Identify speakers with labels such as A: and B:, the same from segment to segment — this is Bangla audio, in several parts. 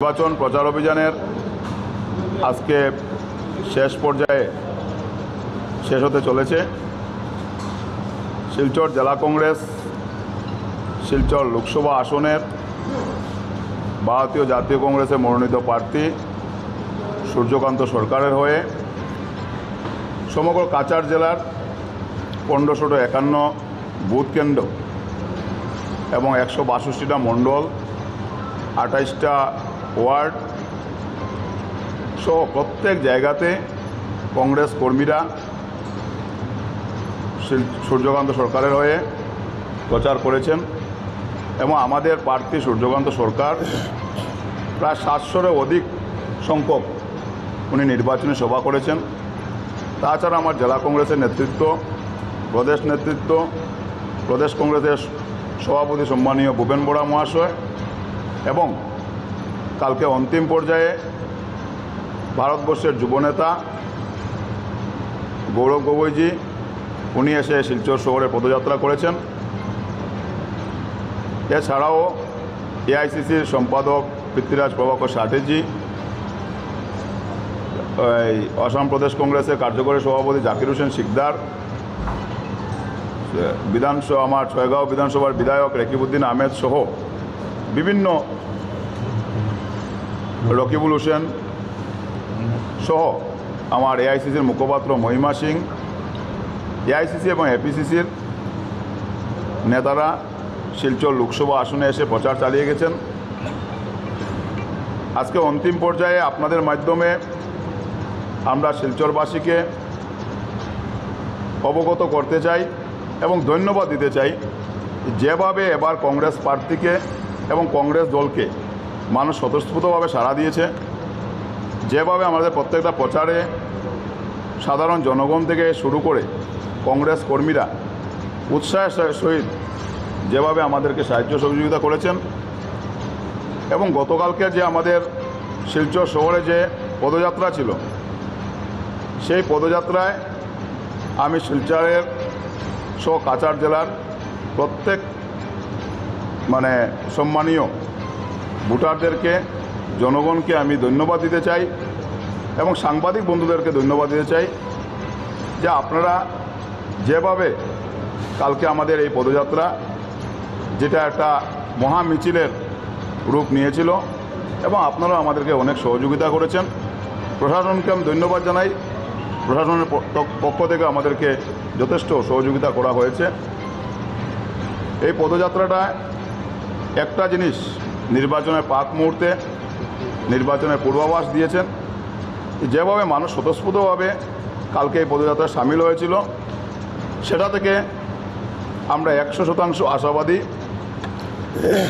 A: নির্বাচন প্রচার অভিযানের আজকে শেষ পর্যায়ে শেষ হতে চলেছে। শিলচর জেলা কংগ্রেস শিলচর লোকসভা আসনের ভারতীয় জাতীয় কংগ্রেসের মনোনীত প্রার্থী সূর্যকান্ত সরকারের হয়ে সমগ্র কাছাড় জেলার 1551 বুথ কেন্দ্র এবং 162টা মণ্ডল, 28টা ওয়ার্ড সহ প্রত্যেক জায়গাতে কংগ্রেস কর্মীরা সূর্যকান্ত সরকারের হয়ে প্রচার করেছেন এবং আমাদের প্রার্থী সূর্যকান্ত সরকার প্রায় 700-এর অধিক সংখ্যক উনি নির্বাচনী সভা করেছেন। তাছাড়া আমার জেলা কংগ্রেসের নেতৃত্ব, প্রদেশ নেতৃত্ব, প্রদেশ কংগ্রেসের সভাপতি সম্মানীয় ভূপেন বরা মহাশয় এবং কালকে অন্তিম পর্যায়ে ভারতবর্ষের যুবনেতা গৌরব গগৈজি উনি এসে শিলচর শহরে পদযাত্রা করেছেন। এছাড়াও এআইসিসির সম্পাদক পৃথ্বীরাজ প্রভাকর সাটেজি, আসাম প্রদেশ কংগ্রেসের কার্যকরী সভাপতি জাকির হোসেন শিকদার, আমার ছয়গাঁও বিধানসভার বিধায়ক রকিবউদ্দিন আহমেদ সহ বিভিন্ন রকিবুল হোসেন সহ আমার এআইসিসির মুখপাত্র মহিমা সিং, এআইসিসি এবং এপিসিসির নেতারা শিলচর লোকসভা আসনে এসে প্রচার চালিয়ে গেছেন। আজকে অন্তিম পর্যায়ে আপনাদের মাধ্যমে আমরা শিলচরবাসীকে অবগত করতে চাই এবং ধন্যবাদ দিতে চাই যেভাবে এবার কংগ্রেস প্রার্থীকে এবং কংগ্রেস দলকে মানুষ স্বতঃস্ফূর্তভাবে সাড়া দিয়েছে, যেভাবে আমাদের প্রত্যেকটা প্রচারে সাধারণ জনগণ থেকে শুরু করে কংগ্রেস কর্মীরা উৎসাহের সহিত যেভাবে আমাদেরকে সাহায্য সহযোগিতা করেছেন এবং গতকালকে যে আমাদের শিলচর শহরে যে পদযাত্রা ছিল সেই পদযাত্রায় আমি শিলচরের সহ কাছাড় জেলার প্রত্যেক সম্মানীয় ভোটারদেরকে, জনগণকে আমি ধন্যবাদ দিতে চাই এবং সাংবাদিক বন্ধুদেরকে ধন্যবাদ দিতে চাই যে আপনারা যেভাবে কালকে আমাদের এই পদযাত্রা যেটা একটা মহা মিছিলের রূপ নিয়েছিল এবং আপনারা আমাদেরকে অনেক সহযোগিতা করেছেন। প্রশাসনকে আমি ধন্যবাদ জানাই, প্রশাসনের পক্ষ থেকে আমাদেরকে যথেষ্ট সহযোগিতা করা হয়েছে। এই পদযাত্রাটা একটা জিনিস নির্বাচনের প্রাক মুহূর্তে নির্বাচনের পূর্বাভাস দিয়েছেন, যেভাবে মানুষ স্বতঃস্ফূর্তভাবে কালকে এই পদযাত্রায় সামিল হয়েছিল সেটা থেকে আমরা 100% আশাবাদী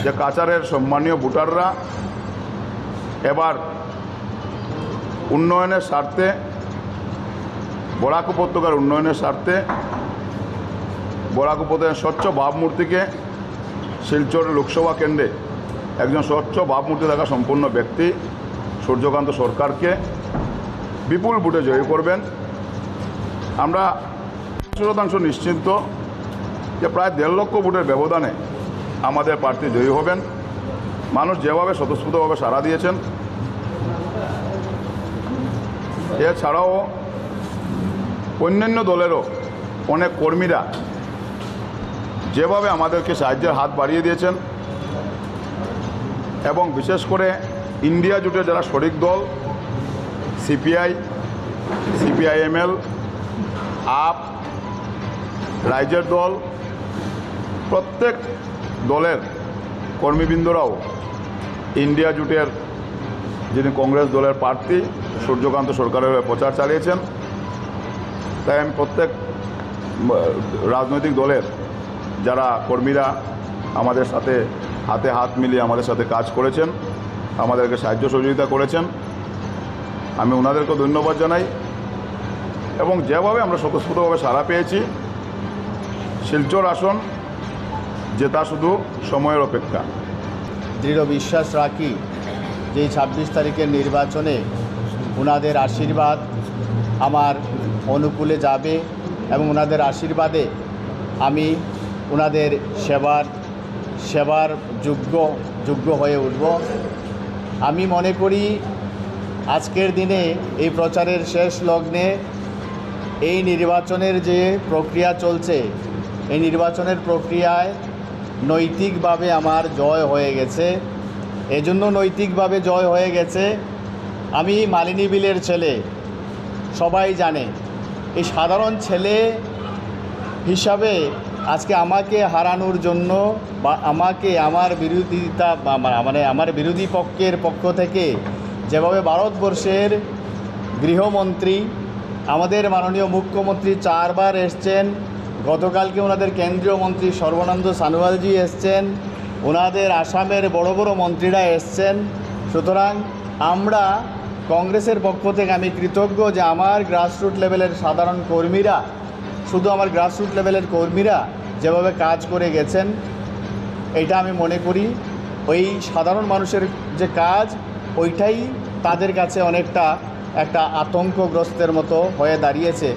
A: যে কাছাড়ের সম্মানীয় ভোটাররা এবার উন্নয়নের স্বার্থে, বরাক উপত্যকার উন্নয়নের স্বার্থে বরাক উপত্যকার স্বচ্ছ ভাবমূর্তিকে শিলচর লোকসভা কেন্দ্রে একজন স্বচ্ছ ভাবমূর্তি থাকা সম্পূর্ণ ব্যক্তি সূর্যকান্ত সরকারকে বিপুল ভোটে জয়ী করবেন। আমরা 100% নিশ্চিন্ত যে প্রায় 1.5 লক্ষ ভোটের ব্যবধানে আমাদের প্রার্থী জয়ী হবেন। মানুষ যেভাবে স্বতঃস্ফূর্তভাবে সাড়া দিয়েছেন, এছাড়াও অন্যান্য দলেরও অনেক কর্মীরা যেভাবে আমাদেরকে সাহায্যের হাত বাড়িয়ে দিয়েছেন এবং বিশেষ করে ইন্ডিয়া জোটের যারা শরিক দল সিপিআই, সিপিআইএমএল, আপ, রাইজের দল, প্রত্যেক দলের কর্মীবৃন্দরাও ইন্ডিয়া জোটের যিনি কংগ্রেস দলের প্রার্থী সূর্যকান্ত সরকারের হয়ে প্রচার চালিয়েছেন। তাই আমি প্রত্যেক রাজনৈতিক দলের যারা কর্মীরা আমাদের সাথে হাতে হাত মিলিয়ে আমাদের সাথে কাজ করেছেন, আমাদেরকে সাহায্য সহযোগিতা করেছেন, আমি ওনাদেরকেও ধন্যবাদ জানাই এবং যেভাবে আমরা স্বতঃস্ফূর্তভাবে সাড়া পেয়েছি শিলচর আসন জেতা শুধু সময়ের অপেক্ষা।
B: দৃঢ় বিশ্বাস রাখি যে 26 তারিখের নির্বাচনে ওনাদের আশীর্বাদ আমার অনুকূলে যাবে এবং ওনাদের আশীর্বাদে আমি ওনাদের সেবার যোগ্য হয়ে উঠব। আমি মনে করি আজকের দিনে এই প্রচারের শেষ লগ্নে এই নির্বাচনের যে প্রক্রিয়া চলছে, এই নির্বাচনের প্রক্রিয়ায় নৈতিকভাবে আমার জয় হয়ে গেছে। এজন্য নৈতিকভাবে জয় হয়ে গেছে, আমি মালিনী বিলের ছেলে, সবাই জানে। এই সাধারণ ছেলে হিসাবে আজকে আমাকে হারানোর জন্য বা আমাকে আমার বিরোধিতা মানে আমার বিরোধী পক্ষের পক্ষ থেকে যেভাবে ভারতবর্ষের গৃহমন্ত্রী, আমাদের মাননীয় মুখ্যমন্ত্রী 4 বার এসছেন, গতকালকে ওনাদের কেন্দ্রীয় মন্ত্রী সর্বানন্দ সোনোয়ালজি এসছেন, ওনাদের আসামের বড় বড় মন্ত্রীরা এসছেন। সুতরাং আমরা কংগ্রেসের পক্ষ থেকে আমি কৃতজ্ঞ যে আমার গ্রাসরুট লেভেলের সাধারণ কর্মীরা, শুধু আমার গ্রাসরুট লেভেলের কর্মীরা যেভাবে কাজ করে গেছেন, এটা আমি মনে করি ওই সাধারণ মানুষের যে কাজ, ওইটাই তাদের কাছে অনেকটা একটা আতঙ্কগ্রস্তের মতো হয়ে দাঁড়িয়েছে।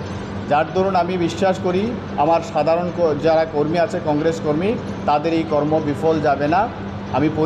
B: যার দরুন আমি বিশ্বাস করি আমার সাধারণ যারা কর্মী আছে, কংগ্রেস কর্মী, তাদের এই কর্ম বিফল যাবে না। আমি